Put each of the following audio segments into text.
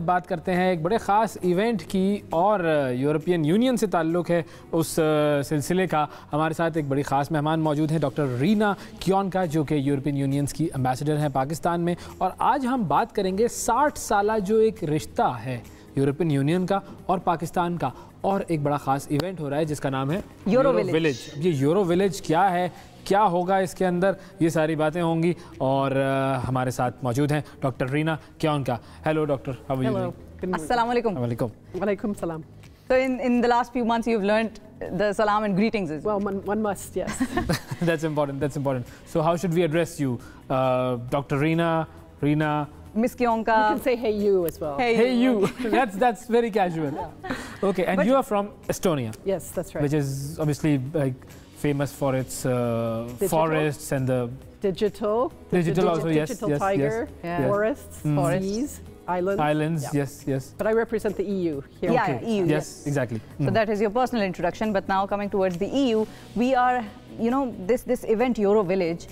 अब बात करते हैं एक बड़े ख़ास इवेंट की और यूरोपियन यूनियन से ताल्लुक़ है उस सिलसिले का। हमारे साथ एक बड़ी ख़ास मेहमान मौजूद हैं, डॉक्टर रीना कियोंका, जो कि यूरोपियन यूनियन की एम्बेसडर हैं पाकिस्तान में। और आज हम बात करेंगे 60 साला जो एक रिश्ता है यूरोपियन यूनियन का और पाकिस्तान का, और एक बड़ा ख़ास इवेंट हो रहा है जिसका नाम है यूरो विलेज। ये यूरो विलेज क्या है, क्या होगा इसके अंदर, ये सारी बातें होंगी। और हमारे साथ मौजूद हैं डॉक्टर रीना कियोंका। Hello doctor, how are you? अस्सलाम वालेकुम। Walaikum salam. So in the last few months you've learnt the salam and greetings as well. Well, one must, yes. That's important, that's important. So how should we address you? Dr. Reena, Miss Kionka. You can say hey you as well. Hey you. That's very casual. Yeah. Okay, and you are from Estonia. Yes, that's right. Which is obviously like famous for its forests and the digital also, yes, digital yes, tiger, yes. forests, seas, islands. Yes, yes. But I represent the EU here. Yeah, Okay. EU. Yes, exactly. So that is your personal introduction. But now coming towards the EU, we are, you know, this event Euro Village.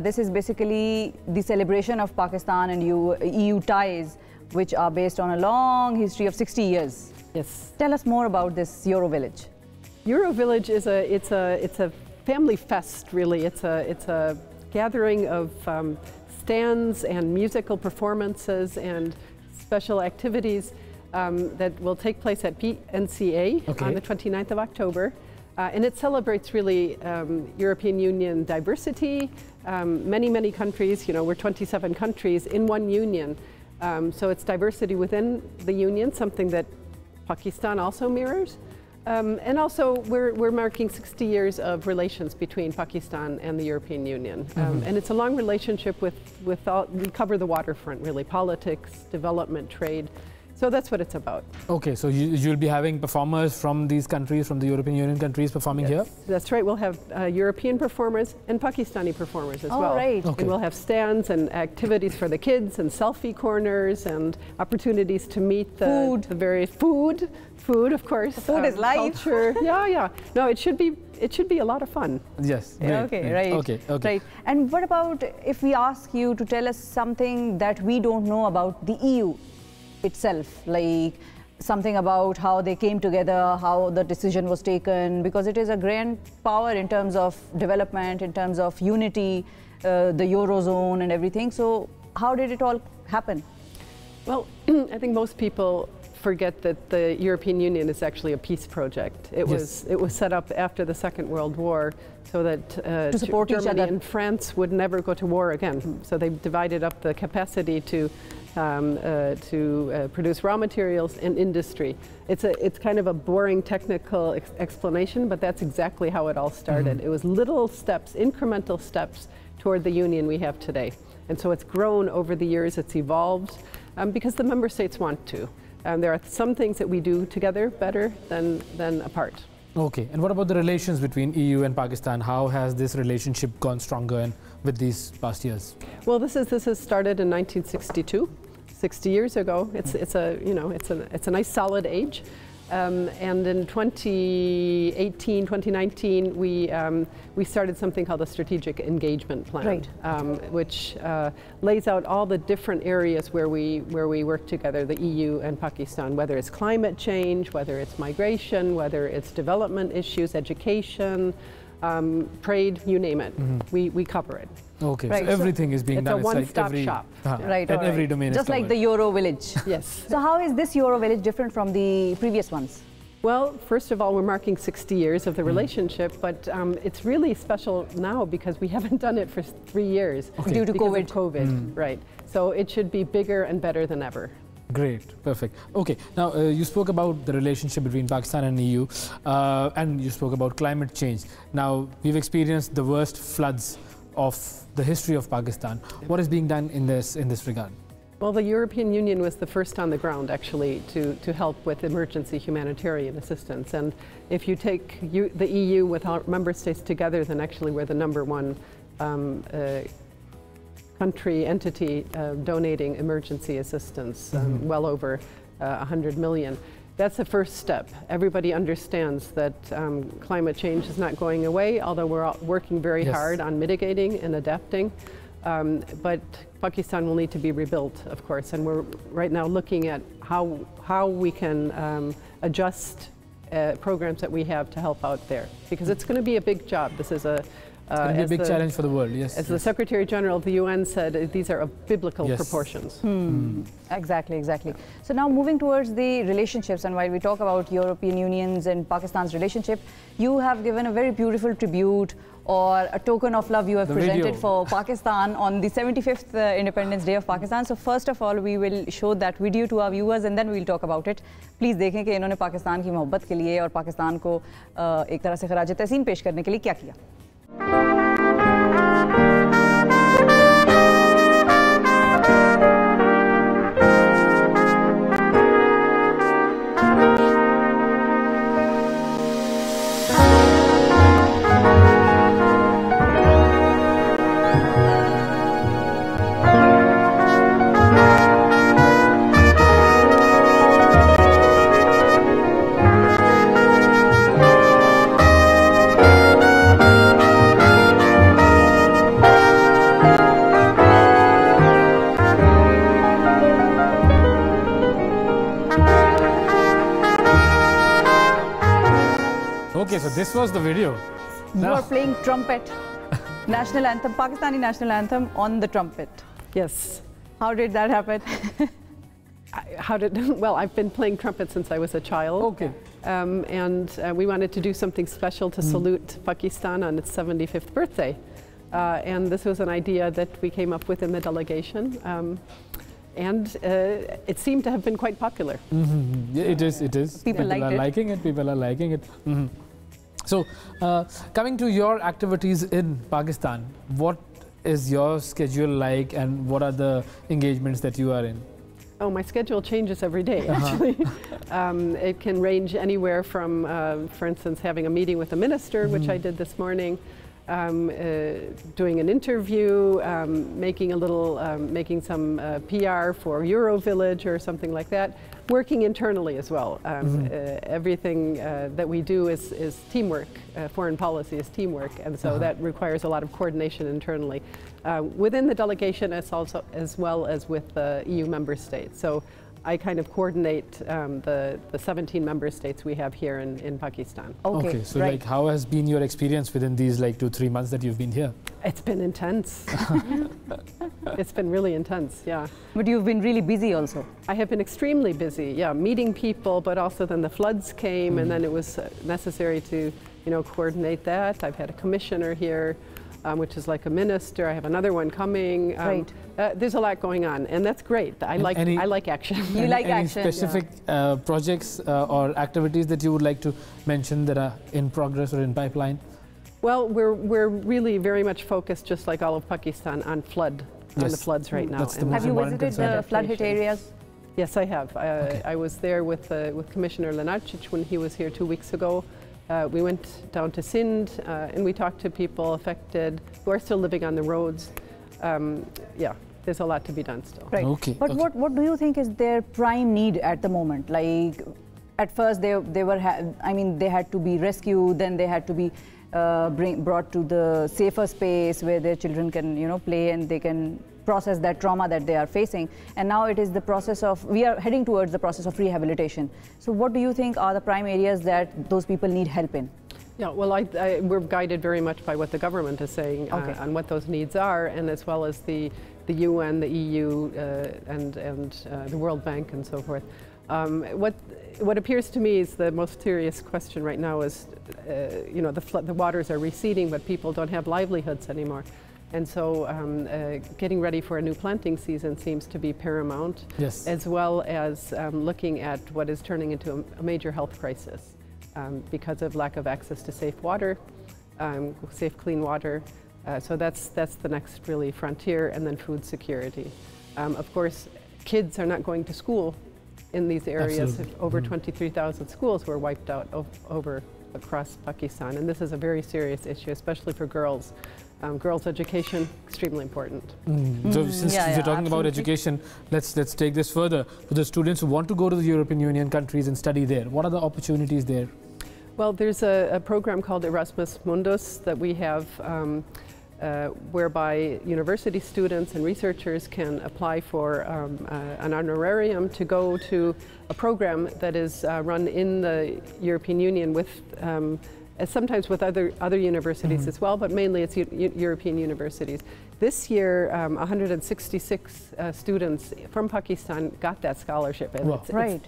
This is basically the celebration of Pakistan and EU ties, which are based on a long history of 60 years. Yes. Tell us more about this Euro Village. Euro Village is it's a family fest, really. It's a gathering of stands and musical performances and special activities that will take place at PNCA on the 29th of October. And it celebrates really European Union diversity. Many countries, you know, we're 27 countries in one union. So it's diversity within the union, something that Pakistan also mirrors. And also we're marking 60 years of relations between Pakistan and the European Union. And it's a long relationship with all, we cover the waterfront really, politics, development, trade. So that's what it's about. Okay, so you'll be having performers from these countries, from the European Union countries performing here? That's right. We'll have European performers and Pakistani performers as well. Right. Okay. And we'll have stands and activities for the kids and selfie corners and opportunities to meet the various food, of course. Food is life. Culture. Yeah. No, it should be a lot of fun. Yes. Yeah, okay, right. Okay. Right. And what about if we ask you to tell us something that we don't know about the EU itself, like something about how they came together, how the decision was taken, because it is a grand power in terms of development, in terms of unity, the Eurozone and everything. So how did it all happen? Well, I think most people forget that the European Union is actually a peace project. It was set up after the Second World War so that to support Germany and France would never go to war again. So they divided up the capacity to produce raw materials and industry. It's kind of a boring technical explanation, but that's exactly how it all started. It was little steps, incremental steps toward the union we have today. And so it's grown over the years, it's evolved because the member states want to. There are some things that we do together better than apart. Okay, and what about the relations between EU and Pakistan? How has this relationship gone stronger with these past years? Well, this has started in 1962, 60 years ago. It's a nice solid age. And in 2018, 2019, we started something called a strategic engagement plan, which lays out all the different areas where we work together, the EU and Pakistan, whether it's climate change, whether it's migration, whether it's development issues, education, trade, you name it. We cover it. Okay, so everything is being done. It's a one-stop shop. Right. And every domain is just like covered. the Euro Village. Yes. So how is this Euro Village different from the previous ones? Well, first of all, we're marking 60 years of the relationship, but it's really special now because we haven't done it for 3 years due to COVID. Right. So it should be bigger and better than ever. Great, perfect. Okay, now you spoke about the relationship between Pakistan and EU, and you spoke about climate change. Now we've experienced the worst floods of the history of Pakistan. What is being done in this regard? Well, the European Union was the first on the ground, actually, to help with emergency humanitarian assistance. And if you take the EU with our member states together, then actually we're the #1 entity donating emergency assistance, well over 100 million. That's the first step. Everybody understands that climate change is not going away, although we're all working very hard on mitigating and adapting. But Pakistan will need to be rebuilt, of course, and we're right now looking at how we can adjust programs that we have to help out there, because it's going to be a big job. This is a big challenge for the world, yes. As the Secretary General of the UN said, these are of biblical proportions. Exactly, exactly. So now moving towards the relationships, and while we talk about European Union's and Pakistan's relationship, you have given a very beautiful tribute or a token of love you have presented for Pakistan on the 75th Independence Day of Pakistan. So first of all, we will show that video to our viewers and then we'll talk about it. Please देखें कि इन्होंने पाकिस्तान की मोहब्बत के लिए और पाकिस्तान को एक तरह से खराज तहसीन पेश करने के लिए क्या किया. Okay, so this was the video. You are playing trumpet, national anthem, Pakistani national anthem on the trumpet. Yes. How did that happen? Well, I've been playing trumpet since I was a child. Okay. And we wanted to do something special to salute Pakistan on its 75th birthday. And this was an idea that we came up with in the delegation. And it seemed to have been quite popular. Yeah, it is, it is. People are liking it, people are liking it. So, coming to your activities in Pakistan, what is your schedule like and what are the engagements that you are in? Oh, my schedule changes every day, actually. It can range anywhere from, for instance, having a meeting with a minister, which I did this morning, doing an interview, making some PR for Euro Village or something like that, working internally as well. Everything that we do is teamwork. Foreign policy is teamwork, and so that requires a lot of coordination internally. Within the delegation as well as with the EU member states. So I kind of coordinate the 17 member states we have here in Pakistan. Okay, so like how has been your experience within these like 2-3 months that you've been here? It's been intense. It's been really intense, yeah. But you've been really busy also. I have been extremely busy, yeah, meeting people, but also then the floods came and then it was necessary to, coordinate that. I've had a commissioner here, which is like a minister. I have another one coming. There's a lot going on, and that's great. I like action. You like action. Any specific projects or activities that you would like to mention that are in progress or in pipeline? Well, we're really very much focused, just like all of Pakistan, on the floods right now. That's the most have you visited the flood-hit areas? Yes, I have. I was there with Commissioner Lenarchich when he was here 2 weeks ago. We went down to Sindh and we talked to people affected who are still living on the roads. Yeah, there's a lot to be done still. Right. Okay. But what do you think is their prime need at the moment? Like, at first they had to be rescued, then they had to be brought to the safer space where their children can, play and they can process that trauma that they are facing. And now it is the process of, we are heading towards the process of rehabilitation. So what do you think are the prime areas that those people need help in? Yeah, well, we're guided very much by what the government is saying on what those needs are, and as well as the UN, the EU, and the World Bank and so forth. What appears to me is the most serious question right now is, the waters are receding, but people don't have livelihoods anymore. And so getting ready for a new planting season seems to be paramount, yes, as well as looking at what is turning into a major health crisis because of lack of access to safe water, safe clean water. So that's the next really frontier, and then food security. Of course, kids are not going to school in these areas. Over 23,000 schools were wiped out across Pakistan, and this is a very serious issue, especially for girls. Girls' education, extremely important. So since you're talking about education, let's take this further. For the students who want to go to the European Union countries and study there, what are the opportunities there? Well, there's a program called Erasmus Mundus that we have whereby university students and researchers can apply for an honorarium to go to a program that is run in the European Union with sometimes with other universities as well, but mainly it's European universities. This year, 166 students from Pakistan got that scholarship, and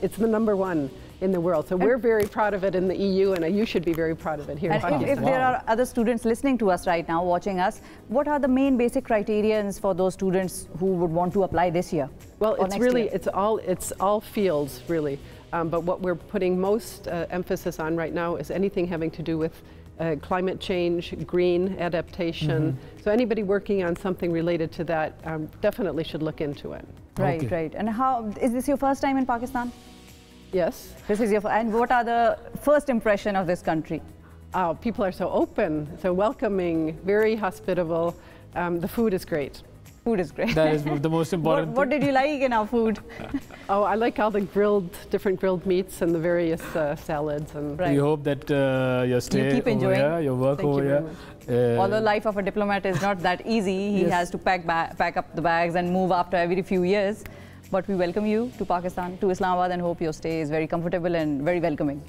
it's the #1 in the world. So we're very proud of it in the EU, and you should be very proud of it here in Pakistan. If there are other students listening to us right now, watching us, what are the main basic criterions for those students who would want to apply this year? Well, it's really, it's all fields, really. But what we're putting most emphasis on right now is anything having to do with climate change, green adaptation. So anybody working on something related to that definitely should look into it. Right, right. And how, is this your first time in Pakistan? Yes. This is your, and what are the first impression of this country? Oh, people are so open, so welcoming, very hospitable. The food is great. Food is great. That is the most important What did you like in our food? Oh, I like all the different grilled meats and the various salads. And We hope that your stay over here, your work over here. Although life of a diplomat is not that easy, he has to pack up the bags and move after every few years. But we welcome you to Pakistan, to Islamabad, and hope your stay is very comfortable and very welcoming.